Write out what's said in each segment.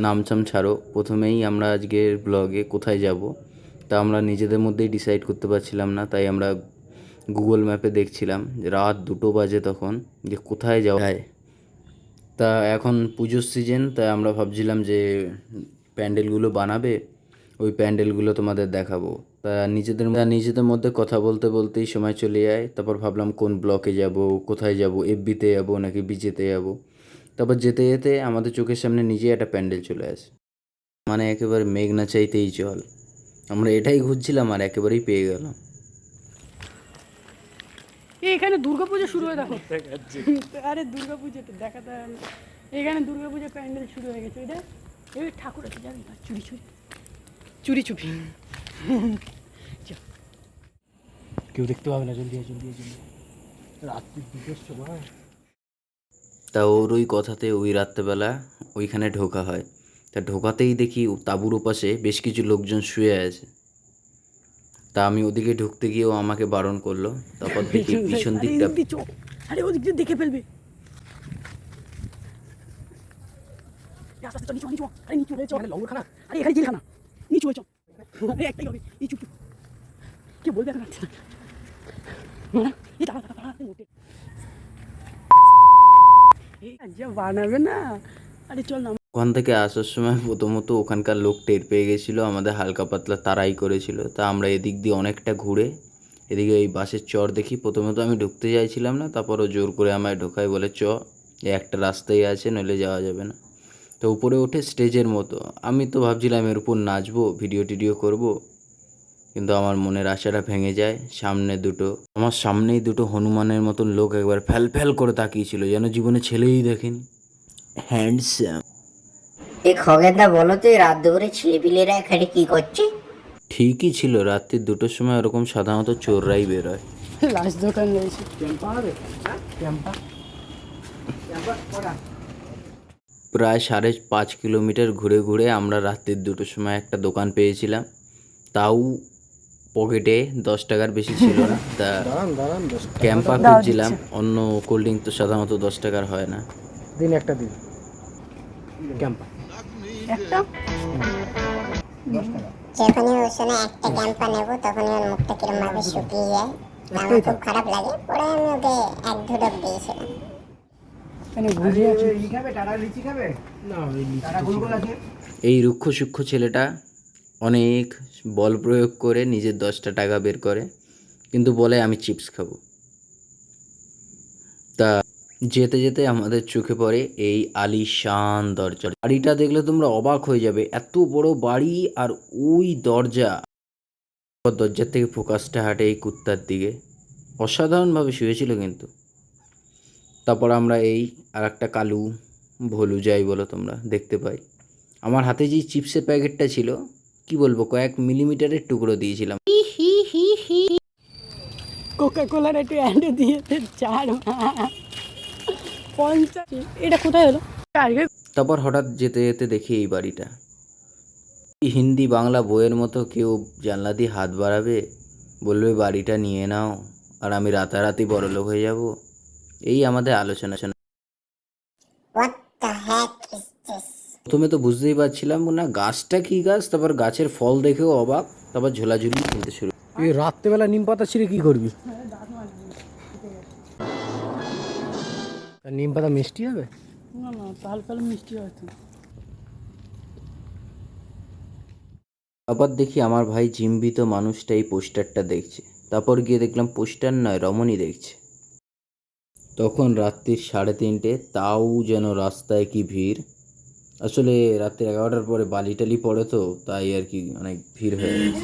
নামচাম ছাড়ো, প্রথমেই আমরা আজকের ব্লগে কোথায় যাব তা আমরা নিজেদের মধ্যেই ডিসাইড করতে পারছিলাম না, তাই আমরা গুগল ম্যাপে দেখছিলাম যে রাত 2টো বাজে তখন, যে কোথায় যাওয়া যায়। তা এখন পুজোর সিজন, তাই আমরা ভাবছিলাম যে প্যান্ডেলগুলো বানাবে, ওই প্যান্ডেলগুলো তোমাদের দেখাবো। তা নিজেদের মধ্যে কথা বলতে বলতেই সময় চলে যায়। তারপর ভাবলাম কোন ব্লকে যাব, কোথায় যাব, এফবিতে যাবো নাকি বিজেতে যাব। তারপর যেতে যেতে আমাদের চোখের সামনে নিজেই একটা প্যান্ডেল চলে আসে, মানে একেবারে মেঘ না চাইতেই জল। আমরা এটাই খুঁজছিলাম আর একেবারেই পেয়ে গেলাম। এখানে দুর্গাপুজো শুরু হয়ে দেখো, আরে দুর্গাপুজোতে দেখাতে হবে না। এখানে দুর্গাপুজোর প্যান্ডেল শুরু হয়ে গেছে। এটা এই ঠাকুর আছে জানি না, চুরি চুরি চুরি চুপি কেউ দেখতে পাবে না, জলদি জলদি জলদি, রাত্রি 2টোর সময়। তা ওর ওই কথাতে ওই রাত্রেবেলা ওইখানে ঢোকা হয়। তা ঢোকাতেই দেখি তাঁবুর ওপাশে বেশ কিছু লোকজন শুয়ে আছে। তা আমি ওদিকে ঢুকতে গিয়েও আমাকে বারণ করলো। তারপর দেখি পিছন দিকটা, আরে ওদিক দিয়ে দেখে ফেলবে। আরে নিচু হয়ে চল, লঙ্গরখানা, আরে এখানে জেলখানা, নিচু হয়ে চল। আরে একটাই হবে, এই চুপ চুপ, কে বলবে এখন আসছে না। বানাবে না, আরে চল না। ওখান থেকে আসার সময় প্রথমত ওখানকার লোক টের পেয়ে গেছিলো, আমাদের হালকা পাতলা তাড়াই করেছিল। তা আমরা এদিক দিয়ে অনেকটা ঘুরে এদিকে এই বাসের চর দেখি। প্রথমত আমি ঢুকতে চাইছিলাম না, তারপরও জোর করে আমায় ঢোকায়, বলে এই একটা রাস্তাই আছে, নইলে যাওয়া যাবে না। তো উপরে ওঠে স্টেজের মতো, আমি তো ভাবছিলাম এর উপর নাচবো, ভিডিও টিডিও করব। কিন্তু আমার মনের আশাটা ভেঙে যায়। আমার সামনেই দুটো হনুমানের মতন লোক একবার ফ্যাল ফ্যাল করে তাকিয়েছিল, যেন জীবনে ছেলেই দেখেনি। হ্যান্ডসাম। এ খগেনদা বলো তো, এই রাত দুপুরে ছেলেপিলেরা এখানে কি করছে? ঠিকই ছিল, রাত্রি 2টোর সময় ওরকম সাধারণত চোররাই বেরোয়। লাস্ট দোকান রয়েছে। প্রায় 5.5 কিলোমিটার ঘুরে ঘুরে আমরা রাত্রির 2টোর সময় একটা দোকান পেয়েছিলাম, তাও পকেটে 10 টাকার বেশি ছিল না। তা ক্যাম্পা খুঁজছিলাম, অন্য কোল্ড ড্রিঙ্ক তো সাধারণত 10 টাকার হয় না। দিন একটা দিন ক্যাম্পা একটা যখনই ওর সঙ্গে একটা ক্যাম্পা নেবো তখনই ওর মুখটা কিরম ভাবে শুকিয়ে যায়, আমার খুব খারাপ লাগে। পরে আমি ওকে 1-2 ডোব দিয়েছিলাম। এই রুক্ষ সূক্ষ্ম ছেলেটা অনেক বল প্রয়োগ করে নিজের 10টা টাকা বের করে, কিন্তু বলে আমি চিপস খাবো। তা যেতে যেতে আমাদের চোখে পড়ে এই আলিশান দরজা। বাড়িটা দেখলে তোমরা অবাক হয়ে যাবে, এত বড় বাড়ি আর ওই দরজার থেকে ফোকাসটা হাঁটে এই কুত্তার দিকে। অসাধারণভাবে শুয়েছিল কিন্তু। তারপর আমরা এই আর একটা কালু ভলু যাই বলো তোমরা দেখতে পাই। আমার হাতে যে চিপসের প্যাকেটটা ছিল, কি বলবো, কয়েক মিলিমিটারের টুকরো দিয়েছিলাম। কোকা কোলার একটু অ্যাড দিয়েছে 4.50। এটা কোথায় হলো? তারপর হঠাৎ যেতে যেতে দেখি এই বাড়িটা। হিন্দি বাংলা বইয়ের মতো কেউ জানলা দিয়ে হাত বাড়াবে, বলবে বাড়িটা নিয়ে নাও, আর আমি রাতারাতি বড়লোক হয়ে যাব। এই আমাদের আলোচনা। What the heck is this? প্রথমে তো বুঝতেই পারছিলাম না গাছটা কি গাছ, তারপর গাছের ফল দেখেও অবাক, তারপর ঝোলাঝুলি কিনতে শুরু। এই রাত্রেবেলা নিম পাতা ছিঁড়ে কি করবি? নিম পাতা মিষ্টি হবে না না, হালকা মিষ্টি হয়তো। আবার দেখি আমার ভাই জিম্বিত মানুষটা এই পোস্টারটা দেখছে। তারপর গিয়ে দেখলাম পোস্টার নয়, রমণী দেখছে। তখন রাত্রির 3:30, তাও যেন রাস্তায় কি ভিড়। আসলে রাত্রি 11টার পরে বালি টালি পড়ে, তো তাই আর কি অনেক ভিড় হয়ে গেছে।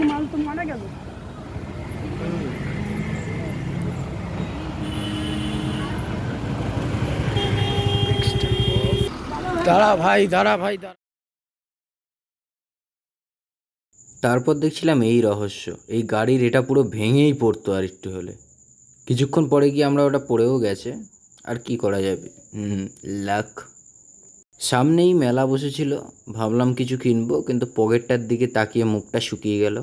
মাল তো মারা গেল। দাঁড়া ভাই দাঁড়া ভাই দাঁড়া। তারপর দেখছিলাম এই রহস্য, এই গাড়ির এটা পুরো ভেঙেই পড়তো আর একটু হলে। কিছুক্ষণ পরে গিয়ে আমরা ওটা পড়েও গেছে, আর কি করা যাবে। লাক। সামনেই মেলা বসেছিল, ভাবলাম কিছু কিনবো, কিন্তু পকেটটার দিকে তাকিয়ে মুখটা শুকিয়ে গেল।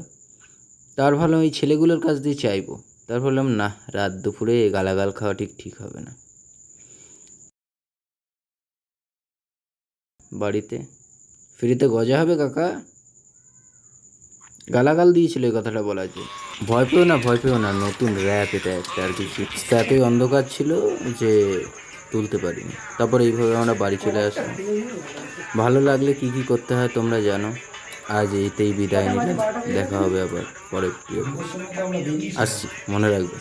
তার ভালো এই ছেলেগুলোর কাছ দিয়ে চাইবো, তা তারপর বললাম না, রাত দুপুরে গালাগাল খাওয়া ঠিক হবে না। বাড়িতে ফ্রিতে গজা হবে কাকা, গালাগাল দিয়েছিল এই কথাটা বলার জন্য। ভয় পেও না, নতুন র্যাপ এটা একটা আর কিছু। এতই অন্ধকার ছিল যে তুলতে পারিনি। তারপর এইভাবে আমরা বাড়ি চলে আসি। ভালো লাগলে কি কি করতে হয় তোমরা জানো। আজ এইতেই বিদায় নিলাম, দেখা হবে আবার পরের ভিডিও। আসছি, মনে রাখবে।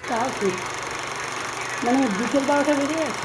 তাও ঠিক, মানে বিকেল 12টা বেজে গেছে।